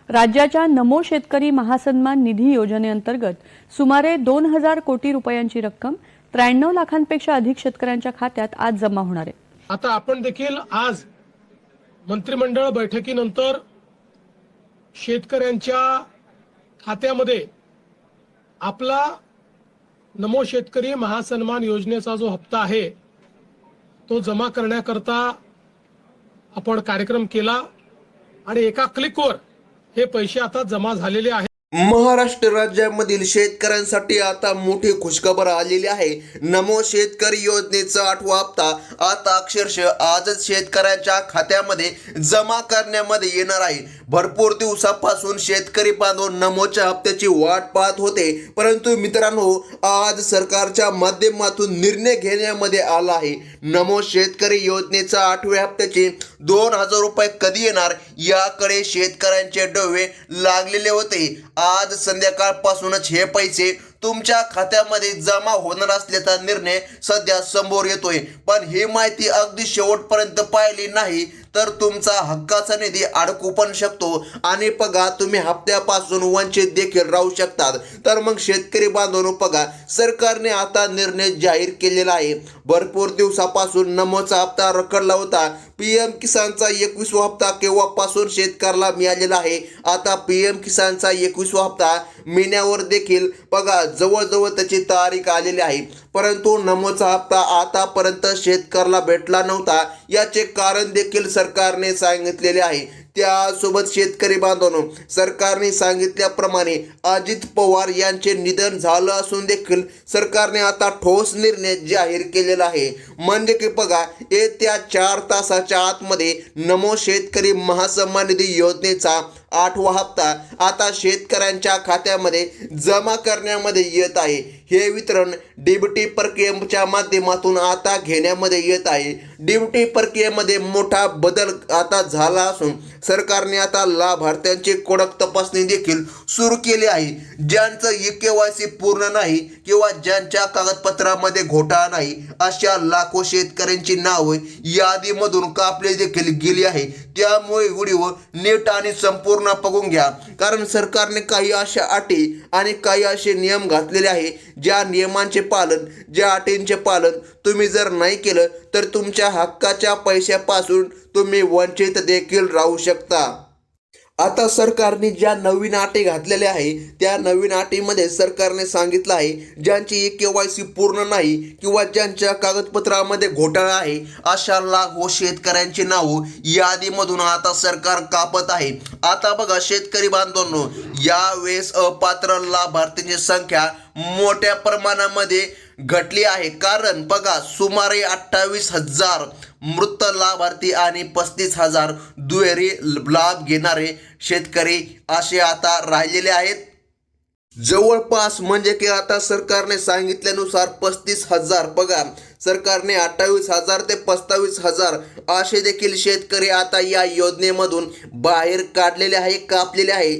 राज्याच्या नमो शेतकरी महासन्मान निधी योजनेअंतर्गत सुमारे 2000 कोटी रुपयांची रक्कम 93 लाखांपेक्षा अधिक शेतकऱ्यांच्या खात्यात आज जमा होणार आहे। आता आपण देखील आज मंत्रिमंडळ बैठकीनंतर शेतकऱ्यांच्या खात्यामध्ये आपला नमो शेतकरी महासन्मान योजनेचा जो हप्ता आहे तो जमा करण्याकरता आपण कार्यक्रम केला आणि एका क्लिकवर हे पैसे आता जमा झालेले आहेत। महाराष्ट्र राज्यामधील शेतकऱ्यांसाठी आता मोठी खुशखबर आलेली आहे। नमो शेतकरी योजनेचा 8वा हप्ता आता अक्षरशः आजच शेतकऱ्यांच्या खात्यामध्ये जमा करण्यामध्ये येणार आहे। भरपूर दिवसापासून शेतकरी बांधव नमोच्या हप्त्याची वाट पाहत होते, परंतु मित्रांनो आज सरकारच्या माध्यमातून निर्णय घेण्यामध्ये आला आहे। नमो शेतकरी योजनेचा 8व्या हप्त्याचे 2000 रुपये कधी येणार याकडे शेतकऱ्यांचे डोळे लागलेले होते। आज संध्याकाळपासूनच हे पैसे तुमच्या खात्यामध्ये जमा होणार असल्याचा निर्णय सध्या समोर येतोय, पण ही माहिती अगदी शेवटपर्यंत पाहिली नाही तर तुमचा हक्काचा निधी अडकू पण शकतो आणि बघा तुम्ही हप्त्यापासून वंचित देखील राहू शकतात। तर मग शेतकरी बांधवांनो बघा, सरकारने आता निर्णय जाहीर केलेला आहे। भरपूर दिवसापासून नमोचा हप्ता रखडला होता। पीएम किसानचा 21वा हप्ता केव्हापासून शेतकऱ्याला मिळालेला आहे। आता पीएम किसानचा 21वा हप्ता मिळण्यावर देखील बघा जवळजवळ त्याची तारीख आलेली आहे, परंतु नमोचा हप्ता आतापर्यंत शेतकऱ्याला भेटला नव्हता। याचे कारण देखील सरकारने सांगितलेले आहे। त्यासोबत शेतकरी बांधवांनो, सरकारने सांगितल्याप्रमाणे अजित पवार यांचे निधन झालं असून देखील सरकारने आता ठोस निर्णय जाहीर केलेला आहे। म्हणजे की बघा येत्या 4 तासाच्या आतमध्ये नमो शेतकरी महासन्मान निधी योजनेचा 8वा हप्ता आता शेतकऱ्यांच्या खात्यामध्ये जमा करण्यामध्ये येत आहे। हे वितरण डीबीटी प्रक्रियेच्या माध्यमातून आता घेण्यामध्ये येत आहे। डीबीटी प्रक्रियेमध्ये मोठा बदल आता झाला असून सरकारने आता लाभार्थ्यांची कडक तपासणी देखील सुरू केली आहे। ज्यांचं केवायसी पूर्ण नाही किंवा ज्यांच्या कागदपत्रामध्ये घोटाळा नाही अशा लाखो शेतकऱ्यांची नावे यादीमधून कापली देखील गेली आहे। त्यामुळे व्हिडिओ नीट आणि संपूर्ण बघून घ्या, कारण सरकारने काही अशा अटी आणि काही असे नियम घातलेले आहे ज्या नियमांचे पालन, ज्या अटींचे पालन तुम्ही जर नाही केलं तर तुमच्या हक्काच्या पैशापासून तुम्ही वंचित देखील राहू शकता। आता सरकारने ज्या नवीन अटी घातलेल्या आहे त्या नवीन अटीमध्ये सरकारने सांगितलं आहे ज्यांची केवायसी पूर्ण नाही किंवा ज्यांच्या कागदपत्रामध्ये घोटाळा आहे अशा लाखो शेतकऱ्यांची नाव यादीमधून आता सरकार कापत आहे। आता बघा शेतकरी बांधवांनो, यावेळेस अपात्र लाभार्थींची संख्या मोठ्या प्रमाणामध्ये घटली आहे, कारण बघा सुमारे 28,000 मृत लाभार्थी आणि 35,000 दुहेरी लाभ घेणारे शेतकरी असे आता राहिलेले आहेत। जवळपास म्हणजे की आता सरकारने सांगितल्यानुसार 35,000 बघा, सरकारने 28,000 ते 25,000 असे देखील शेतकरी आता या योजनेमधून बाहेर काढलेले आहे, कापलेले आहे।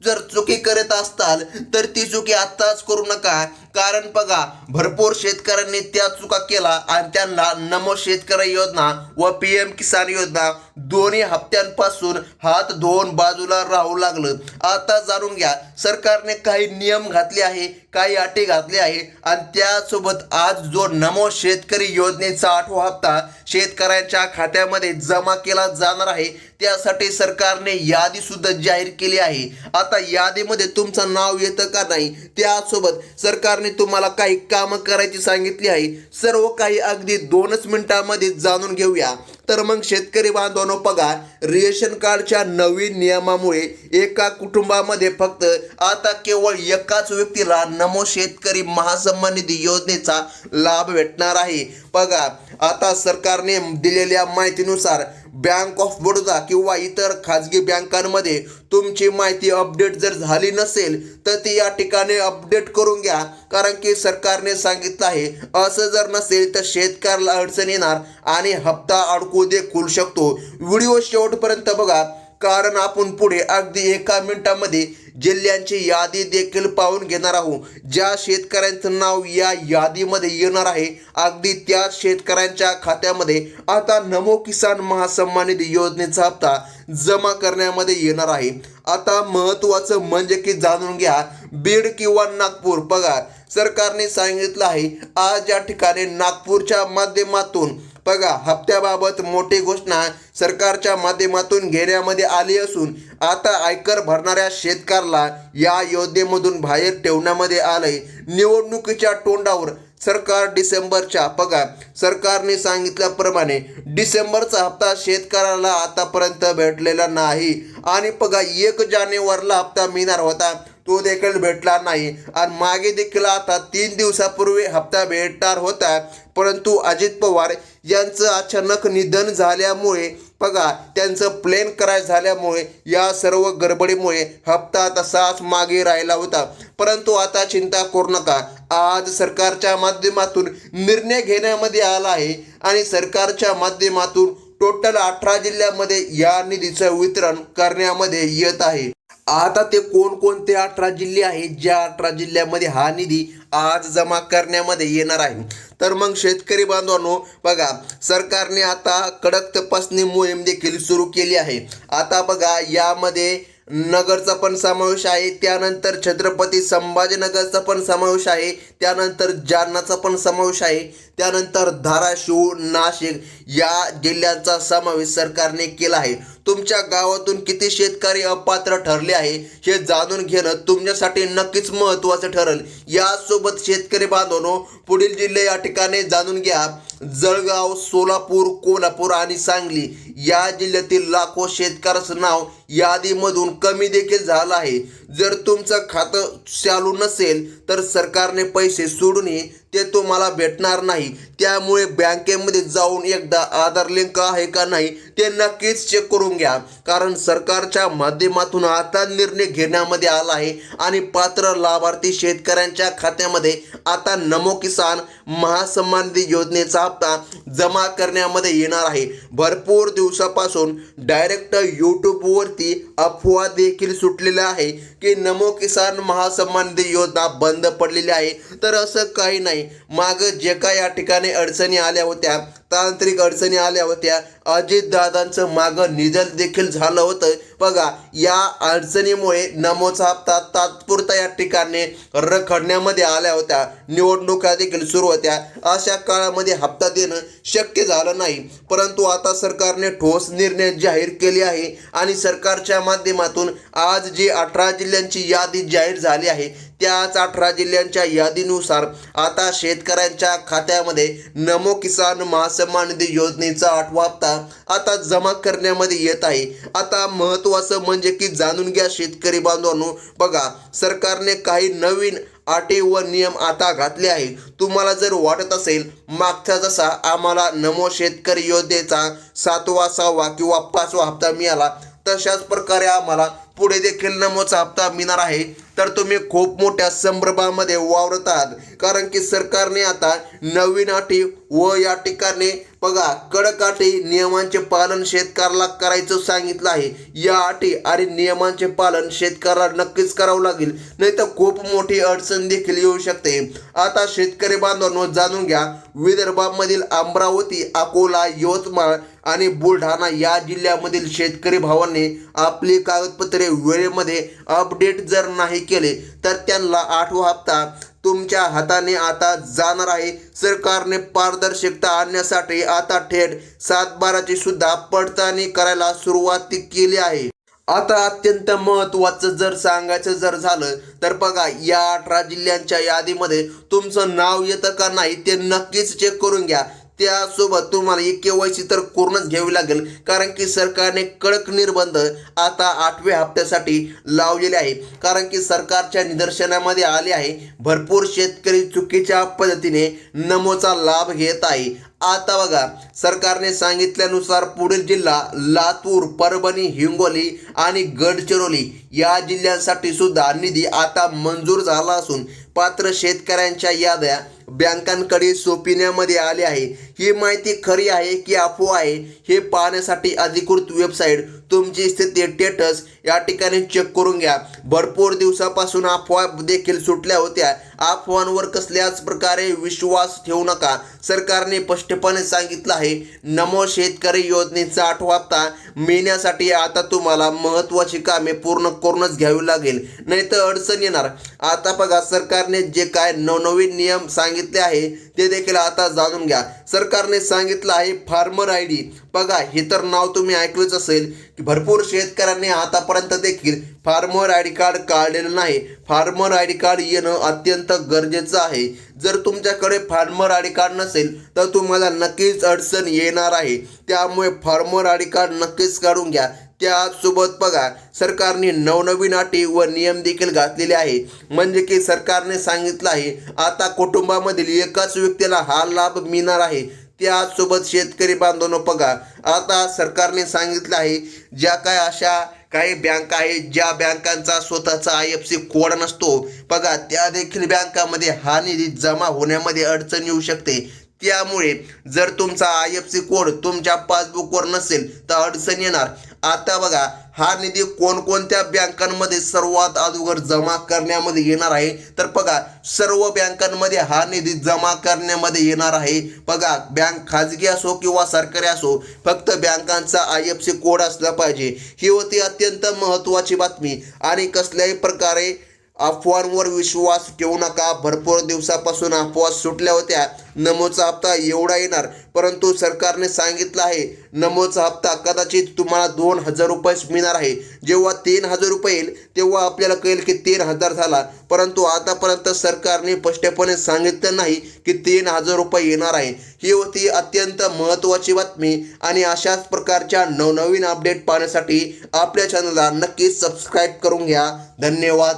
जर चुकी करत असताल तर ती चुकी आत्ताच करू नका, कारण बघा भरपूर शेतकऱ्यांनी त्या चुका केला आणि त्यांना नमो शेतकरी योजना व पीएम किसान योजना दोन्ही हप्त्यांपासून हात धुवून बाजूला राहू लागलं। आता जाणून घ्या, सरकारने काही नियम घातले आहे, काही अटी घातली आहे आणि त्यासोबत आज जो नमो शेतकरी योजनेचा 8वा हप्ता शेतकऱ्यांच्या खात्यामध्ये जमा केला जाणार आहे त्यासाठी सरकारने यादी सुद्धा जाहीर केली आहे। आता यादीमध्ये तुमचं नाव येतं का नाही, त्यासोबत सरकारने तुम्हाला काही कामं करायची सांगितली आहे। सर्व काही अगदी 2च मिनिटांमध्ये जाणून घेऊया। तर मग शेतकरी बांधवांनो बघा, रेशन कार्डच्या नवीन नियमामुळे एका कुटुंबामध्ये फक्त आता केवळ एकाच व्यक्तीला नमो शेतकरी महासन्मान निधी योजनेचा लाभ भेटणार आहे। बघा आता सरकारने दिलेल्या माहितीनुसार बँक ऑफ बडोदा किंवा इतर खाजगी बँकांमध्ये तुमची माहिती अपडेट जर झाली नसेल तर ती या ठिकाणी अपडेट करून घ्या, कारण की सरकारने सांगितलं आहे असं जर नसेल तर शेतकऱ्याला अडचण येणार आणि हप्ता अडकू देखील शकतो। व्हिडिओ शेवटपर्यंत बघा, कारण आपण पुढे अगदी 1 मिनिटामध्ये जिल्ह्यांची यादी देखील पाहून घेणार आहोत. ज्या शेतकऱ्यांचं नाव या यादीमध्ये येणार आहे अगदी त्याच शेतकऱ्यांच्या खात्यामध्ये आता नमो किसान महासन्मान निधी योजनेचा हप्ता जमा करण्यामध्ये येणार आहे. आता महत्त्वाचं म्हणजे की जाणून घ्या, बीड किंवा नागपूर पगार सरकारने सांगितलं आहे. आज या ठिकाणी नागपूरच्या माध्यमातून बघा हप्त्याबाबत मोठी घोषणा सरकारच्या माध्यमातून घेण्यामध्ये आली असून आता आयकर भरणाऱ्या शेतकऱ्याला या योजनेमधून बाहेर ठेवण्यामध्ये आलंय. निवडणुकीच्या तोंडावर सरकार डिसेंबरच्या पगार सरकारने सांगितल्याप्रमाणे डिसेंबरचा हप्ता शेतकऱ्याला आतापर्यंत भेटलेला नाही आणि पगार 1 जानेवारीला हप्ता मिळणार होता तो देखील भेटला नाही आणि मागे देखील आता 3 दिवसापूर्वी हप्ता भेटणार होता. परंतु अजित पवार यांचं अचानक निधन झाल्यामुळे बघा त्यांचं प्लेन क्रॅश झाल्यामुळे या सर्व गडबडीमुळे हप्ता तसाच मागे राहिला होता. परंतु आता चिंता करू नका, आज सरकारच्या माध्यमातून निर्णय घेण्यामध्ये आला आहे आणि सरकारच्या माध्यमातून टोटल 18 जिल्ह्यामध्ये या निधीचं वितरण करण्यामध्ये येत आहे. आता ते कोणकोणते 18 जिल्हे आहेत ज्या 18 जिल्ह्यामध्ये हा निधी आज जमा करण्यामध्ये येणार आहे. तर मग शेतकरी बांधवांनो बघा सरकारने आता कडक तपासणी मोहीम देखील सुरू केली आहे. आता बघा यामध्ये नगरचा पण समावेश आहे, त्यानंतर छत्रपती संभाजीनगरचा पण समावेश आहे, त्यानंतर जालनाचा पण समावेश आहे, त्यानंतर धाराशिव नाशिक या जिल्ह्यांचा समावेश सरकारने केला आहे. तुमच्या गावातून किती शेतकरी अपात्र ठरले आहे हे जाणून घेणं तुमच्यासाठी नक्कीच महत्त्वाचं ठरेल. यासोबत शेतकरी बांधवांनो पुढील जिल्हे या ठिकाणी जाणून घ्या. जळगाव, सोलापूर, कोल्हापूर आणि सांगली या जिल्ह्यातील लाखो शेतकऱ्याचं नाव यादीमधून कमी देखील झालं आहे. जर तुमचं खातं चालू नसेल तर सरकारने पैसे सोडूनही ते तुम्हाला भेटणार नाही. त्यामुळे बँकेमध्ये जाऊन एकदा आधार लिंक आहे का नाही ते नक्कीच चेक करून घ्या, कारण सरकारच्या माध्यमातून आता निर्णय घेण्यामध्ये आला आहे आणि पात्र लाभार्थी शेतकऱ्यांच्या खात्यामध्ये आता नमो किसान महासन्मान निधी योजनेचा हप्ता जमा करण्यामध्ये येणार आहे. भरपूर दिवसापासून डायरेक्ट यूट्यूबवरती अफवा देखील सुटलेल्या आहे की नमो किसान महासन्मान निधी योजना बंद पडलेली आहे. तर असं काही नाही, मागं जे काय या ठिकाणी अडचणी आल्या होत्या, तांत्रिक अडचणी आल्या होत्या, अजितदादांचं मागं निधन देखील झालं होतं. बघा या अडचणीमुळे नमोचा हप्ता तात्पुरता या ठिकाणी रखडण्यामध्ये आल्या होत्या, निवडणुका देखील सुरू होत्या. अशा काळामध्ये हप्ता देणं शक्य झालं नाही. परंतु आता सरकारने ठोस निर्णय जाहीर केले आहे आणि सरकारच्या माध्यमातून आज जी 18 जिल्ह्यांची यादी जाहीर झाली आहे त्याच 18 जिल्ह्यांच्या यादीनुसार आता शेतकऱ्यांच्या खात्यामध्ये नमो किसान महासन्मान निधी योजनेचा 8वा हप्ता आता जमा करण्यामध्ये येत आहे. आता महत्त्वाचं म्हणजे की जाणून घ्या शेतकरी बांधवांनो, बघा सरकारने काही नवीन अटी व नियम आता घातले आहे. तुम्हाला जर वाटत असेल मागचा जसा आम्हाला नमो शेतकरी योजनेचा 7वा 6वा किंवा 5वा हप्ता मिळाला तशाच प्रकारे आम्हाला पुढे देखील नमोचा हप्ता मिळणार आहे, तर तुम्ही खूप मोठ्या संभ्रमामध्ये वावरत आहात. कारण की सरकारने आता नवीन अटी व या ठिकाणी बघा कडक अटी नियमांचे पालन शेतकऱ्याला करायचं सांगितलं आहे. या अटी आणि नियमांचे पालन शेतकऱ्याला नक्कीच करावं लागेल, नाही तर खूप मोठी अडचण देखील येऊ शकते. आता शेतकरी बांधवांनो जाणून घ्या, विदर्भामधील अमरावती, अकोला, यवतमाळ आणि बुलढाणा या जिल्ह्यामधील शेतकरी भावांनी आपली कागदपत्रे वेळेमध्ये अपडेट जर नाही केले तर त्यांना 8वा हप्ता तुमच्या हाताने आता जाणार आहे. सरकारने पारदर्शकता आणण्यासाठी आता थेट 7/12ची सुद्धा पडताळणी करायला सुरुवात केली आहे. आता अत्यंत महत्त्वाचं जर सांगायचं जर झालं तर बघा या 18 जिल्ह्यांच्या यादीमध्ये तुमचं नाव येतं का नाही ते नक्कीच चेक करून घ्या. त्यासोबत तुम्हाला KYC तर करूनच घ्यावी लागेल, कारण की सरकारने कडक निर्बंध आता 8व्या हप्त्यासाठी लावलेले आहे. कारण की सरकारच्या निदर्शनामध्ये आले आहे भरपूर शेतकरी चुकीच्या पद्धतीने नमोचा लाभ घेत आहे. आता बघा सरकारने सांगितल्यानुसार पुढील जिल्हा लातूर, परभणी, हिंगोली आणि गडचिरोली या जिल्ह्यांसाठी सुद्धा निधी आता मंजूर झाला असून पात्र शेतकऱ्यांच्या याद्या बँकांकडे सोपविण्यामध्ये आले आहे. ही माहिती खरी आहे की अफवा आहे हे पाहण्यासाठी अधिकृत वेबसाईट तुमची स्थिती स्टेटस या ठिकाणी चेक करून घ्या. भरपूर दिवसापासून अफवा देखील सुटल्या होत्या. अफवांवर कसल्याच प्रकारे विश्वास ठेवू नका. सरकारने स्पष्टपणे सांगितलं आहे, नमो शेतकरी योजनेचा 8वा हप्ता मिळण्यासाठी आता तुम्हाला महत्त्वाची कामे पूर्ण करूनच घ्यावी लागेल, नाहीतर अडचण येणार. आता बघा, सरकारने जे काय नवनवीन नियम सांगितले आहे ते देखील आता जाणून घ्या. सरकारने सांगितलं आहे फार्मर ID. बघा, हे तर नाव तुम्ही ऐकलंच असेल की भरपूर शेतकऱ्यांनी आतापर्यंत देखील फार्मर ID कार्ड काढलेलं नाही. फार्मर ID कार्ड येणं अत्यंत गरजेचं आहे. जर तुमच्याकडे फार्मर ID कार्ड नसेल तर तुम्हाला नक्कीच अडचण येणार आहे. त्यामुळे फार्मर ID कार्ड नक्कीच काढून घ्या. त्यासोबत बघा, सरकारने नवनवीन अटी व नियम देखील घातलेले आहे. म्हणजे की सरकारने सांगितलं आहे आता कुटुंबामधील एकाच व्यक्तीला हा लाभ मिळणार आहे. त्यासोबत शेतकरी बांधवांनो बघा, आता सरकारने सांगितलं आहे ज्या काय अशा काही बँका आहेत ज्या बँकांचा स्वतःचा IFSC कोड नसतो, बघा त्या देखील बँकामध्ये हा निधी जमा होण्यामध्ये अडचण येऊ शकते. त्यामुळे जर तुमचा IFSC कोड तुमच्या पासबुकवर नसेल तर अडचण येणार. आता बघा, हा निधी कोणकोणत्या बँकांमध्ये सर्वात अगोदर जमा करण्यामध्ये येणार आहे, तर बघा सर्व बँकांमध्ये हा निधी जमा करण्यामध्ये येणार आहे. बघा, बँक खाजगी असो किंवा सरकारी असो, फक्त बँकांचा IFSC कोड असला पाहिजे. ही होती अत्यंत महत्त्वाची बातमी. आणि कसल्याही प्रकारे अफवांवर विश्वास ठेवू नका. भरपूर दिवसापासून अफवा सुटल्या होत्या नमोचा हप्ता एवढा येणार, परंतु सरकारने सांगितलं आहे नमोचा हप्ता कदाचित तुम्हाला 2,000 रुपयेच मिळणार आहे. जेव्हा 3,000 रुपये येईल तेव्हा आपल्याला कळेल की 3,000 झाला, परंतु आतापर्यंत सरकारने स्पष्टपणे सांगितलं नाही की 3,000 रुपये येणार आहे. ही होती अत्यंत महत्त्वाची बातमी. आणि अशाच प्रकारच्या नवनवीन अपडेट पाहण्यासाठी आपल्या चॅनलला नक्कीच सबस्क्राईब करून घ्या. धन्यवाद.